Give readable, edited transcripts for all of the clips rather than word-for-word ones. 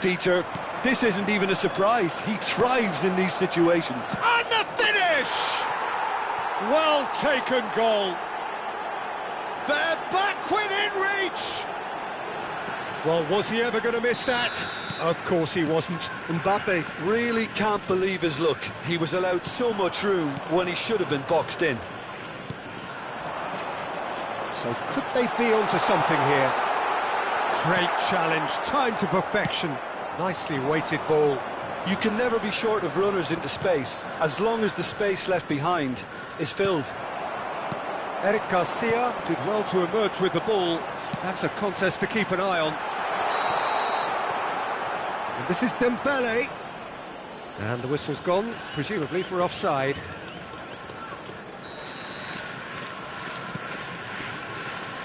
Peter, this isn't even a surprise. He thrives in these situations. And the finish! Well taken goal. They're back within reach! Well, was he ever going to miss that? Of course he wasn't. Mbappe really can't believe his luck. He was allowed so much room when he should have been boxed in. So could they be onto something here? Great challenge, time to perfection. Nicely weighted ball. You can never be short of runners into space, as long as the space left behind is filled. Terimakasih did well to emerge with the ball. That's a contest to keep an eye on. And this is Dembele. And the whistle's gone, presumably for offside.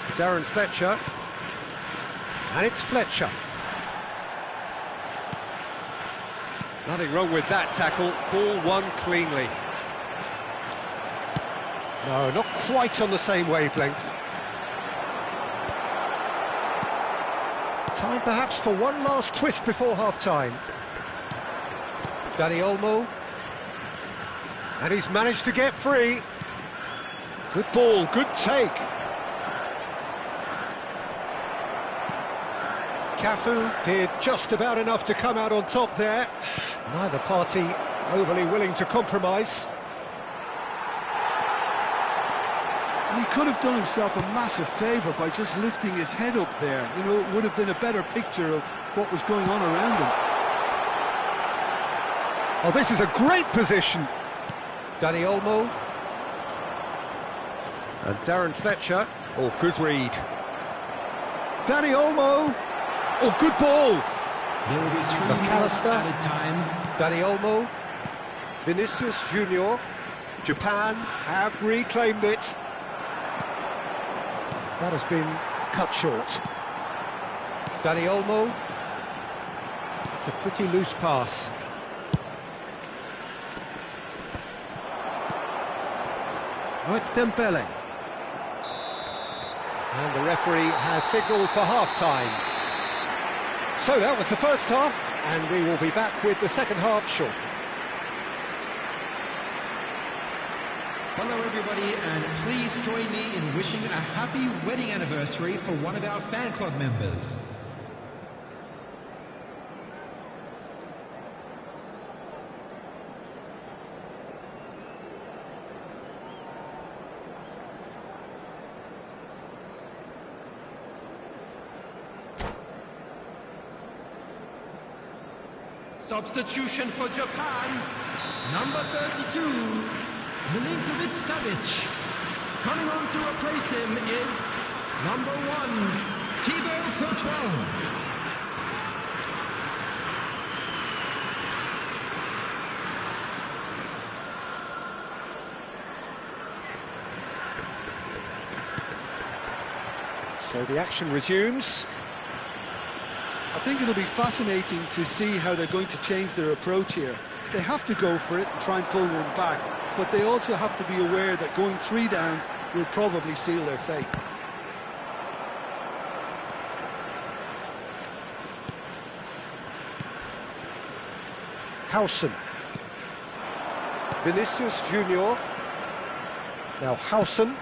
Darren Fletcher. And it's Fletcher. Nothing wrong with that tackle. Ball won cleanly. No, not quite on the same wavelength. Time perhaps for one last twist before half-time. Dani Olmo. And he's managed to get free. Good ball, good take. Cafu did just about enough to come out on top there. Neither party overly willing to compromise. And he could have done himself a massive favour by just lifting his head up there. You know, it would have been a better picture of what was going on around him. Oh, this is a great position. Dani Olmo. And Darren Fletcher. Oh, good read. Dani Olmo. Oh, good ball. McAllister. Dani Olmo. Vinicius Junior. Japan have reclaimed it. That has been cut short. Dani Olmo. It's a pretty loose pass. Oh, it's Dembele. And the referee has signalled for half-time. So that was the first half, and we will be back with the second half shortly. Hello everybody, and please join me in wishing a happy wedding anniversary for one of our fan club members. Substitution for Japan, number 32, Milinkovic-Savic. Coming on to replace him is number 1, Thibaut Courtois. So the action resumes. I think it'll be fascinating to see how they're going to change their approach here. They have to go for it and try and pull one back, but they also have to be aware that going 3 down will probably seal their fate. Howson. Vinicius Junior. Now Howson.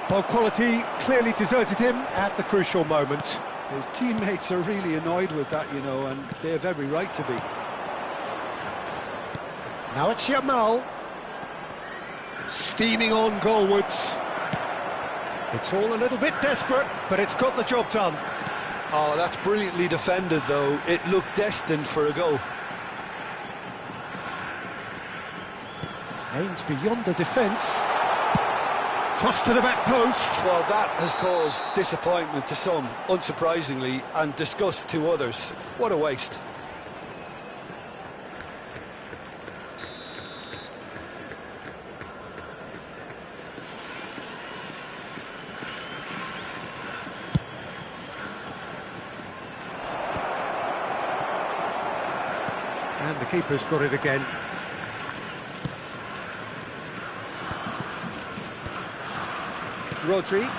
Ball quality clearly deserted him at the crucial moment. His teammates are really annoyed with that, you know, and they have every right to be. Now it's Yamal. Steaming on goalwards. It's all a little bit desperate, but it's got the job done. Oh, that's brilliantly defended, though. It looked destined for a goal. Aims beyond the defence. Cross to the back post. Well, that has caused disappointment to some, unsurprisingly, and disgust to others. What a waste. And the keeper's got it again. Rodri.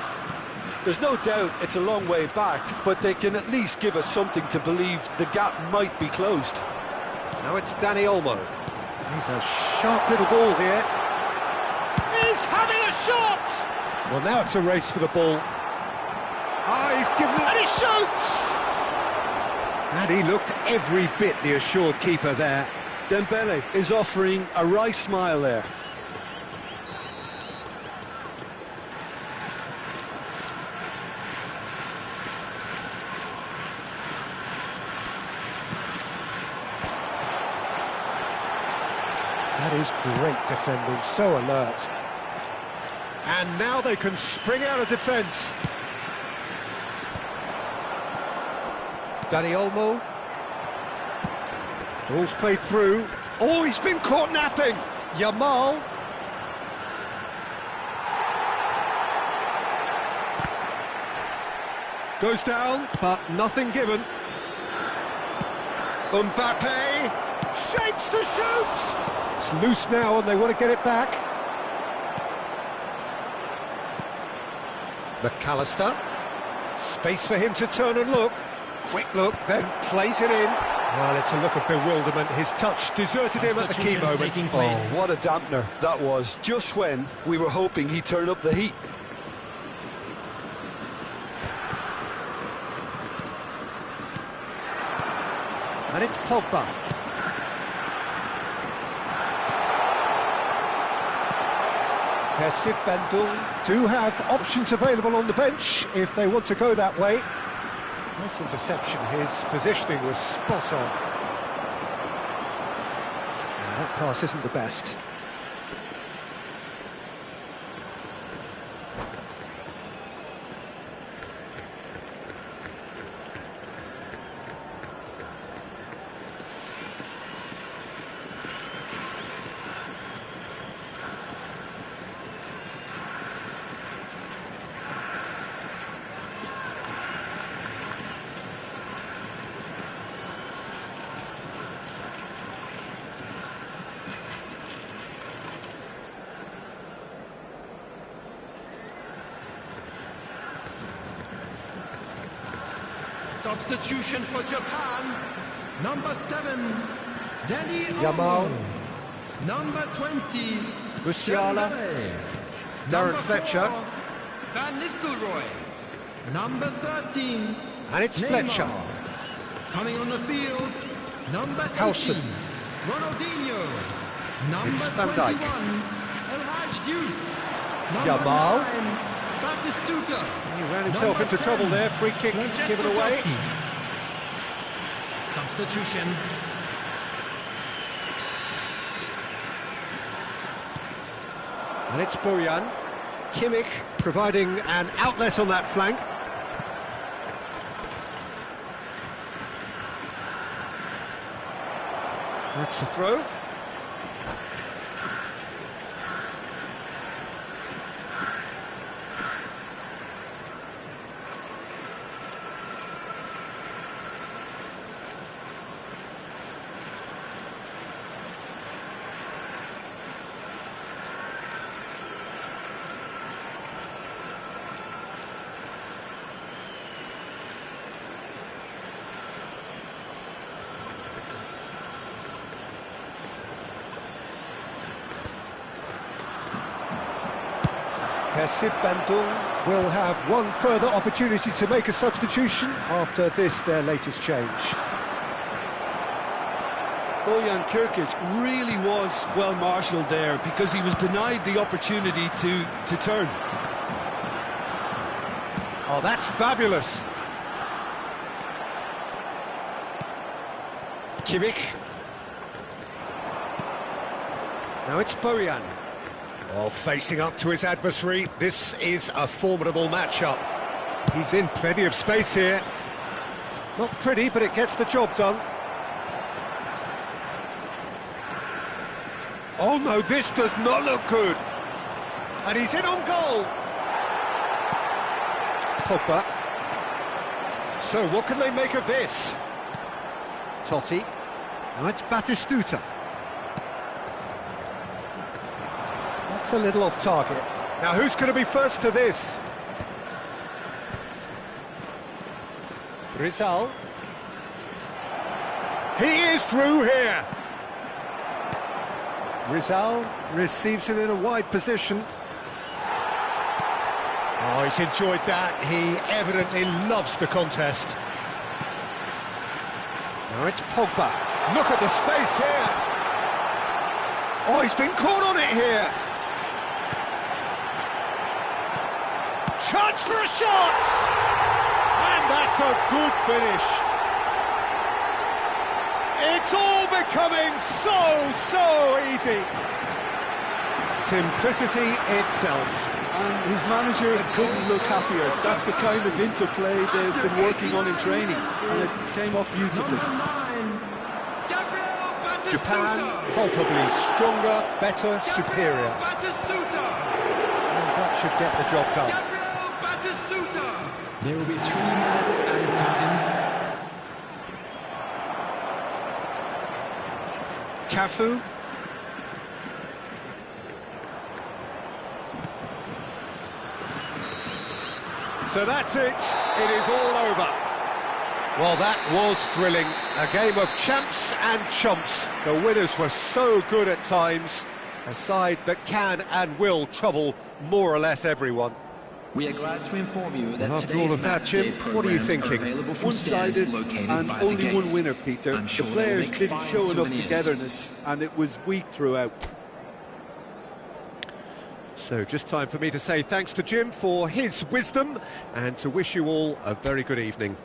There's no doubt it's a long way back, but they can at least give us something to believe the gap might be closed. Now it's Danny Olmo. He's a sharp little ball here. He's having a shot! Well, now it's a race for the ball. Ah, he's given it... And he shoots! And he looked every bit the assured keeper there. Dembele is offering a wry smile there. That is great defending, so alert. And now they can spring out of defence. Danny Olmo. Ball's played through. Oh, he's been caught napping. Yamal. Goes down, but nothing given. Mbappe shapes to shoot. It's loose now and they want to get it back. McAllister. Space for him to turn and look. Quick look, then plays it in. Well, it's a look of bewilderment. His touch deserted him at the key moment. Oh, what a dampener that was, just when we were hoping he'd turn up the heat. And it's Pogba. Persib do have options available on the bench if they want to go that way. Nice interception, his positioning was spot on. And that pass isn't the best. Substitution for Japan, number 7, Danny Yamal. Olmo. Number 20, Musiala. Dembele. Darren Number Fletcher. 4, Van Nistelrooy. Number 13, And it's Neymar. Fletcher. Coming on the field, number 80, Howson. Ronaldinho. Number It's Van 21, Dijk. El Hadj Diouf. Number Yamal. 9, Batistuta. He ran himself Number into 10, trouble there. Free kick given away. Substitution. And it's Bojan. Kimmich providing an outlet on that flank. That's the throw. Persib will have one further opportunity to make a substitution after this, their latest change. Bojan Kirkic really was well marshalled there because he was denied the opportunity to turn. Oh, that's fabulous. Kimmich. Now it's Bojan. Oh, facing up to his adversary, this is a formidable matchup. He's in plenty of space here. Not pretty, but it gets the job done. Oh no, this does not look good. And he's in on goal. Pogba. So what can they make of this? Totti. Now it's Batistuta. That's a little off target. Now who's going to be first to this? Rizal. He is through here. Rizal receives it in a wide position. Oh, he's enjoyed that. He evidently loves the contest. Now it's Pogba. Look at the space here. Oh, he's been caught on it here. Chance for a shot! And that's a good finish. It's all becoming so easy. Simplicity itself. And his manager couldn't look happier. That's the kind of interplay they've been working on in training, and it came off beautifully. Japan, palpably stronger, better, superior. And that should get the job done. There will be 3 minutes added time. Cafu. So that's it. It is all over. Well, that was thrilling. A game of champs and chumps. The winners were so good at times. A side that can and will trouble more or less everyone. We are glad to inform you that After all of that, Jim, what are you thinking? One-sided and only one winner, Peter. The players didn't show enough togetherness, and it was weak throughout. So just time for me to say thanks to Jim for his wisdom and to wish you all a very good evening.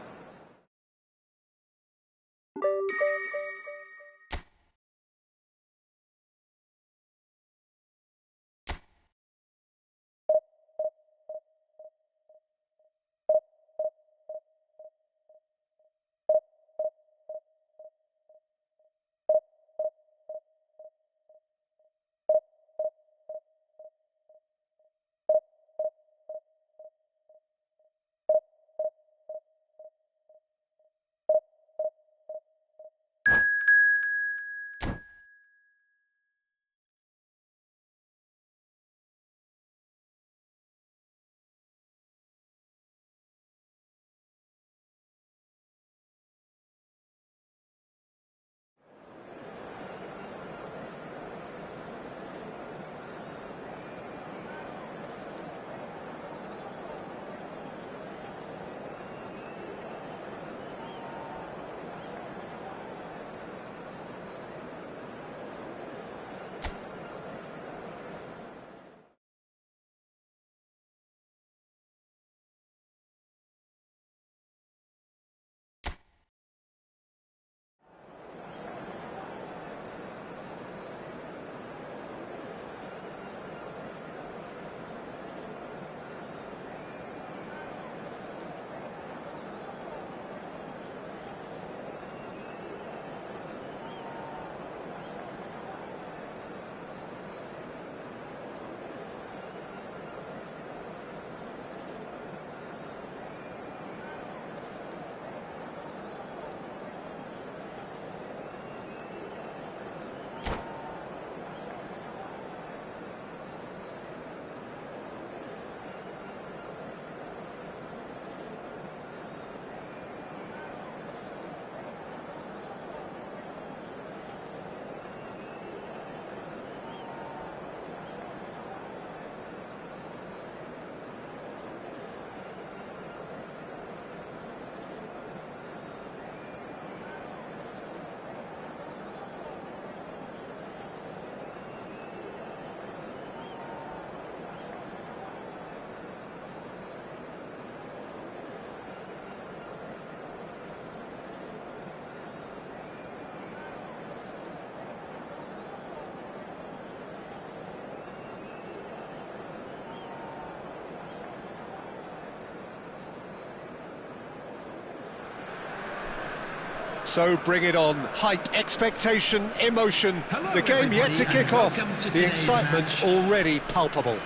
So bring it on. Hype, expectation, emotion. Hello, the game yet to kick off. to The excitement match. already palpable.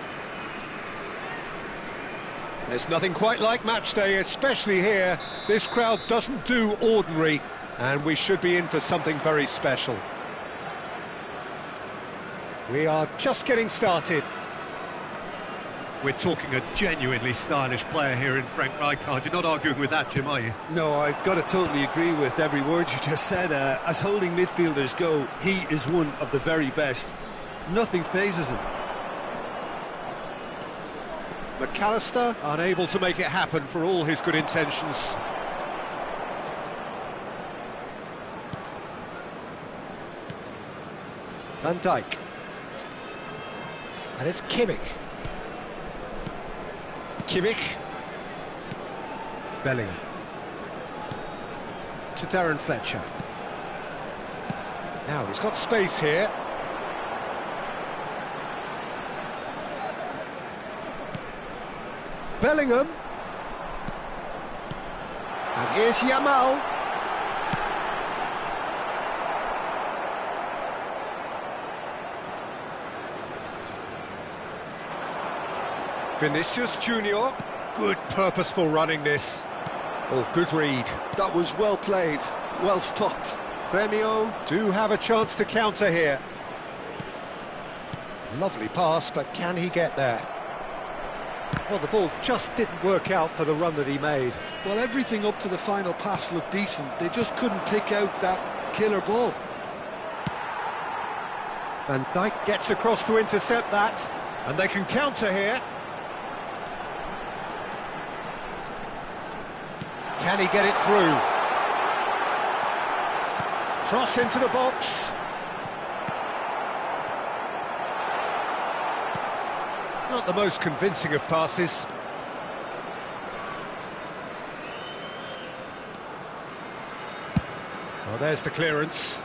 There's nothing quite like match day, especially here. This crowd doesn't do ordinary, and we should be in for something very special. We are just getting started. We're talking a genuinely stylish player here in Frank Rijkaard. You're not arguing with that, Jim, are you? No, I've got to totally agree with every word you just said. As holding midfielders go, he is one of the very best. Nothing phases him. McAllister unable to make it happen for all his good intentions. Van Dijk. And it's Kimmich. Kimmich. Bellingham. To Darren Fletcher. Now he's got space here. Bellingham. And here's Yamal. Vinicius Junior. Good purposeful running this. Oh, good read. That was well played, well stopped. Gremio do have a chance to counter here. Lovely pass, but can he get there? Well, the ball just didn't work out for the run that he made. Well, everything up to the final pass looked decent. They just couldn't pick out that killer ball. Van Dijk gets across to intercept that, and they can counter here. Can he get it through? Cross into the box. Not the most convincing of passes. Well, there's the clearance.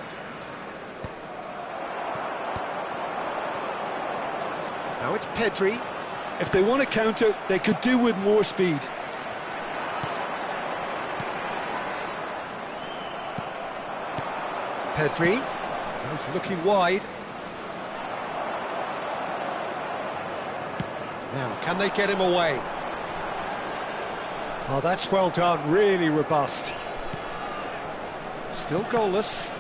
Now it's Pedri. If they want to counter, they could do with more speed. Pedri goes looking wide. Now, can they get him away? Oh, that's well done, really robust. Still goalless.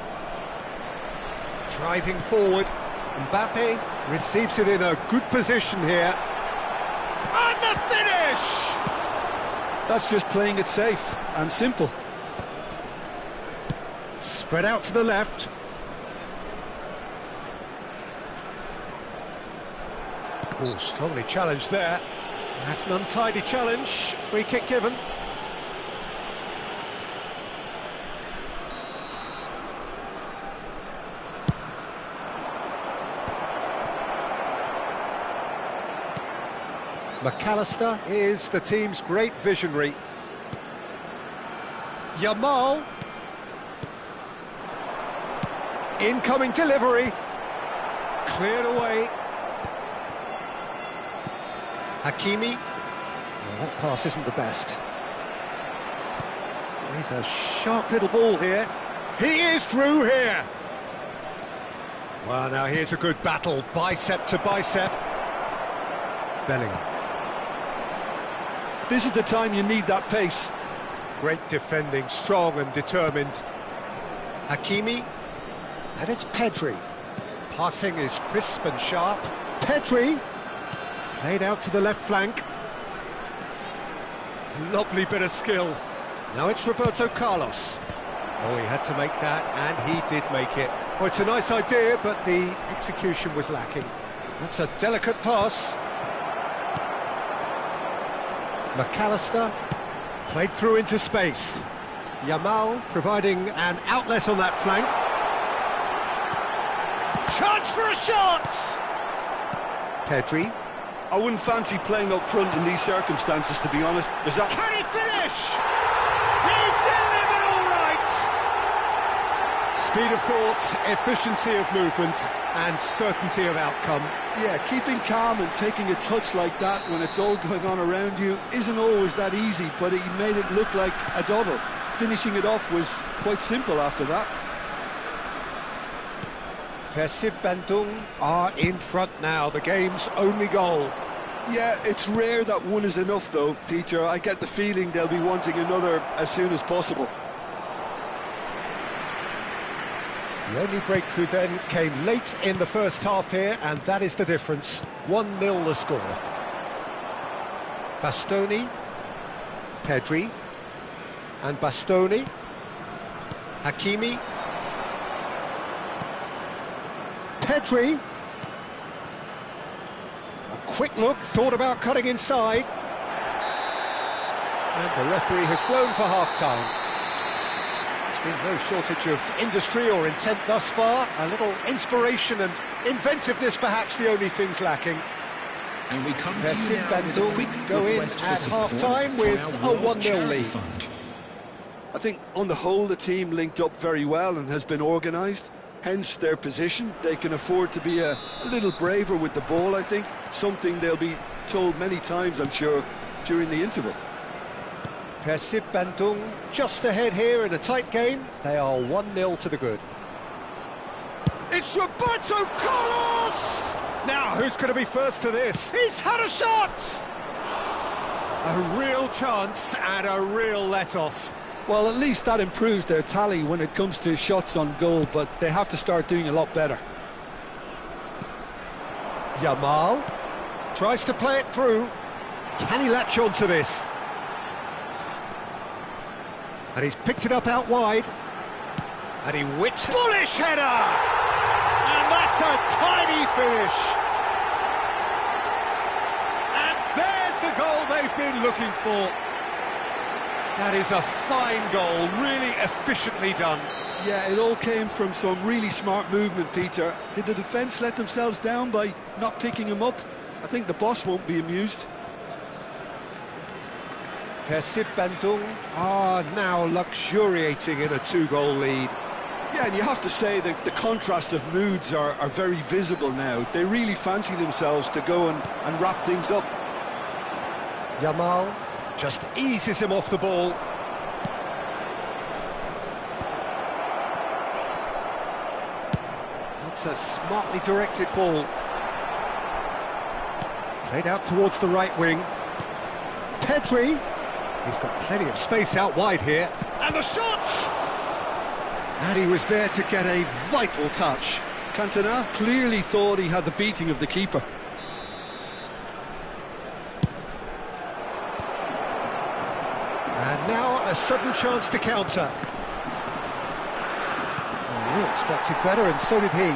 Driving forward. Mbappe receives it in a good position here. And the finish! That's just playing it safe and simple. Spread out to the left. Oh, strongly challenged there. That's an untidy challenge. Free kick given. McAllister is the team's great visionary. Yamal. Incoming delivery. Cleared away. Hakimi. Well, that pass isn't the best. He's a sharp little ball here. He is through here. Well, now here's a good battle, bicep to bicep. Bellingham. This is the time you need that pace. Great defending, strong and determined. Hakimi. And it's Pedri. Passing is crisp and sharp. Pedri. Played out to the left flank. Lovely bit of skill. Now it's Roberto Carlos. Oh, he had to make that, and he did make it. Oh, it's a nice idea, but the execution was lacking. That's a delicate pass. McAllister played through into space. Yamal providing an outlet on that flank. Chance for a shot! Pedri. I wouldn't fancy playing up front in these circumstances, to be honest. Can he finish? He's delivered all right! Speed of thought, efficiency of movement, and certainty of outcome. Yeah, keeping calm and taking a touch like that when it's all going on around you isn't always that easy, but he made it look like a doddle. Finishing it off was quite simple after that. Persib Bandung are in front now, the game's only goal. Yeah, it's rare that one is enough though, Peter. I get the feeling they'll be wanting another as soon as possible. The only breakthrough then came late in the first half here, and that is the difference. 1-0 the score. Bastoni, Pedri, and Bastoni, Hakimi, Pedri. A quick look, thought about cutting inside. And the referee has blown for half-time. There's been no shortage of industry or intent thus far. A little inspiration and inventiveness, perhaps the only things lacking. And we come to you Persib now with a quick go in request at for support half-time with for a our World 1-0 Charity lead. Fund. I think on the whole the team linked up very well and has been organised, hence their position. They can afford to be a little braver with the ball, I think, something they'll be told many times, I'm sure, during the interval. Persib Bandung just ahead here in a tight game. They are 1-0 to the good. It's Roberto Carlos! Now, who's going to be first to this? He's had a shot! A real chance and a real let-off. Well, at least that improves their tally when it comes to shots on goal, but they have to start doing a lot better. Yamal tries to play it through. Can he latch on to this? And he's picked it up out wide. And he whips... Bullish header! And that's a tiny finish. And there's the goal they've been looking for. That is a fine goal, really efficiently done. Yeah, it all came from some really smart movement, Peter. Did the defence let themselves down by not picking him up? I think the boss won't be amused. Persib Bandung are now luxuriating in a 2-goal lead. Yeah, and you have to say that the contrast of moods are very visible now. They really fancy themselves to go and wrap things up. Yamal just eases him off the ball. That's a smartly directed ball. Played out towards the right wing. Pedri. He's got plenty of space out wide here. And the shot! And he was there to get a vital touch. Cantona clearly thought he had the beating of the keeper. And now a sudden chance to counter. Oh, we expected better, and so did he.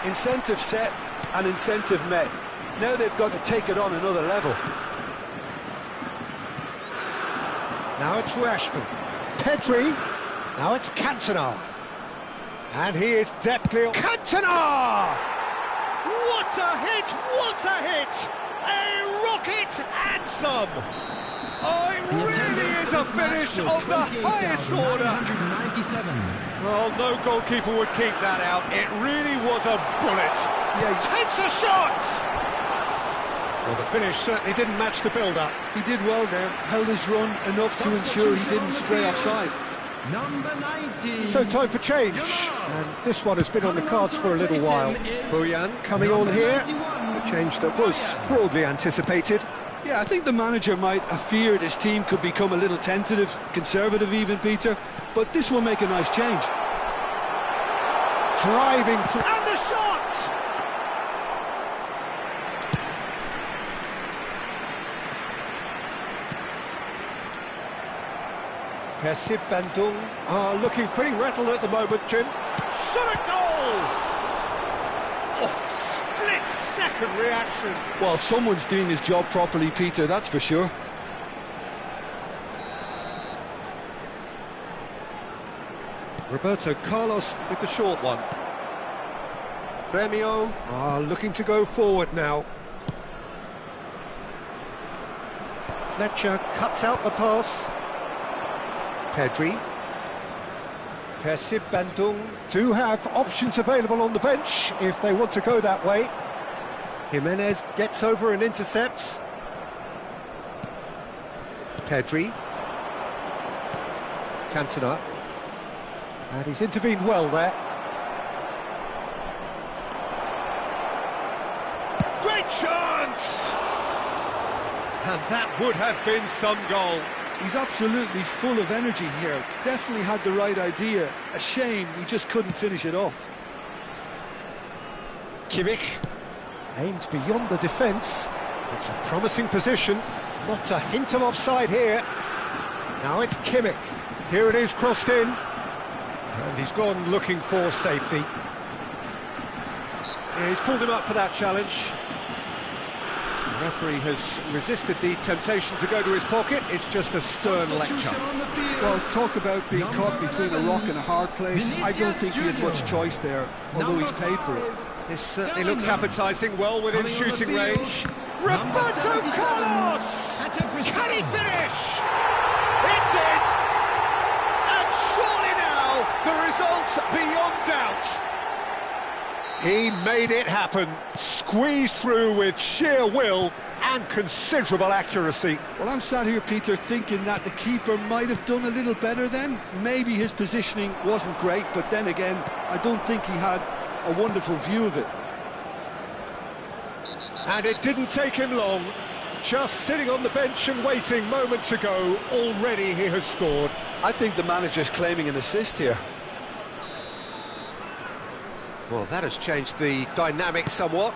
Incentive set and incentive met. Now they've got to take it on another level. Now it's Rashford. Pedri. Now it's Cantona. And he is deftly... Cantona! What a hit! What a hit! A rocket and some! Oh, it really is a finish of the highest order! Well, no goalkeeper would keep that out. It really was a bullet. Yeah, Takes a shot! Well, the finish certainly didn't match the build-up. he did well there, held his run enough to ensure he didn't stray offside. Number 19. So time for change, and this one has been on the cards for a little while. Bojan coming on here, a change that was broadly anticipated. Yeah, I think the manager might have feared his team could become a little tentative, conservative even, Peter, but this will make a nice change. Driving through, and the shot! Persib Bandung are looking pretty rattled at the moment, Jim. Shot a goal! Oh, split-second reaction. Well, someone's doing his job properly, Peter, that's for sure. Roberto Carlos with the short one. Gremio are looking to go forward now. Fletcher cuts out the pass. Pedri. Persib Bandung do have options available on the bench if they want to go that way. Jimenez gets over and intercepts. Pedri. Cantona. And he's intervened well there. Great chance! And that would have been some goal. He's absolutely full of energy here, definitely had the right idea. A shame he just couldn't finish it off. Kimmich aimed beyond the defence. It's a promising position, not a hint of offside here. Now it's Kimmich. Here it is, crossed in. And he's gone looking for safety. Yeah, he's pulled him up for that challenge. The referee has resisted the temptation to go to his pocket. It's just a stern lecture. Well, talk about being caught between a rock and a hard place. I don't think he had much choice there, although he's paid for it. This certainly looks appetising, well within shooting range. Roberto Carlos! Can he finish? It's in! And surely now, the result's beyond doubt. He made it happen, squeezed through with sheer will and considerable accuracy. Well, I'm sat here, Peter, thinking that the keeper might have done a little better then. Maybe his positioning wasn't great, but then again, I don't think he had a wonderful view of it. And it didn't take him long. Just sitting on the bench and waiting moments ago, already he has scored. I think the manager's claiming an assist here. Well, that has changed the dynamic somewhat.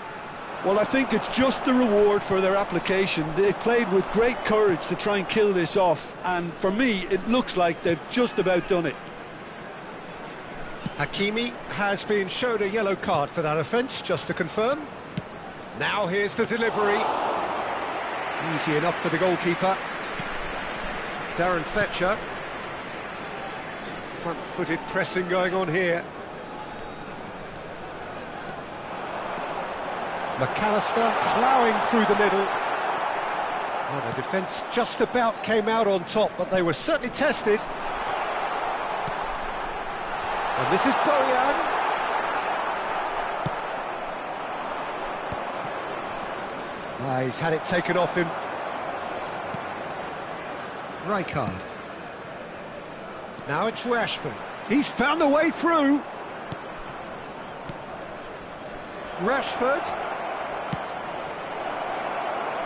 Well, I think it's just the reward for their application. They've played with great courage to try and kill this off, and for me, it looks like they've just about done it. Hakimi has been showed a yellow card for that offence, just to confirm. Now here's the delivery. Easy enough for the goalkeeper. Darren Fletcher. Front-footed pressing going on here. McAllister ploughing through the middle. Well, the defence just about came out on top, but they were certainly tested. And this is Bojan. He's had it taken off him. Rijkaard. Now it's Rashford. He's found a way through. Rashford.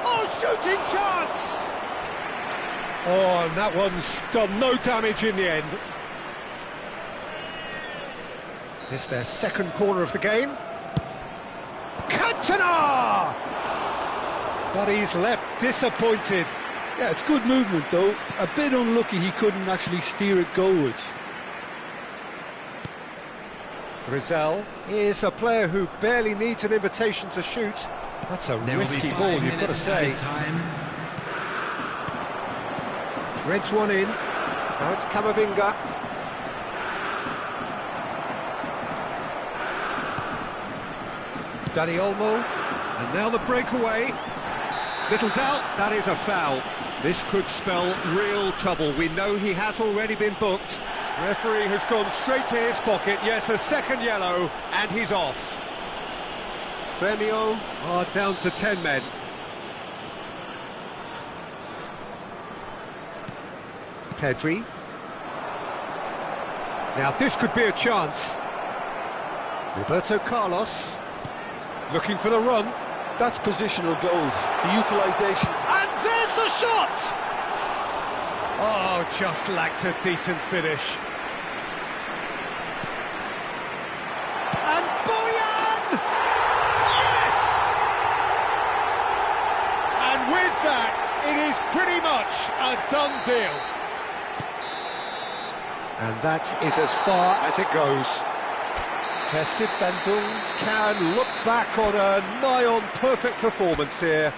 Oh, shooting chance! Oh, and that one's done no damage in the end. It's their second corner of the game. Cantona! But he's left disappointed. Yeah, it's good movement, though. A bit unlucky he couldn't actually steer it goalwards. Rizal is a player who barely needs an invitation to shoot. That's a risky ball, you've got to say. Threads one in. Now it's Camavinga. Dani Olmo. And now the breakaway. Little doubt, that is a foul. This could spell real trouble. We know he has already been booked. Referee has gone straight to his pocket. Yes, a second yellow, and he's off. Grêmio are down to 10 men. Pedri. Now this could be a chance. Roberto Carlos looking for the run. That's positional goal, the utilisation. And there's the shot! Oh, just lacked a decent finish. And Bojan! Yes! And with that, it is pretty much a done deal. And that is as far as it goes. Persib can look back on a nigh-on perfect performance here.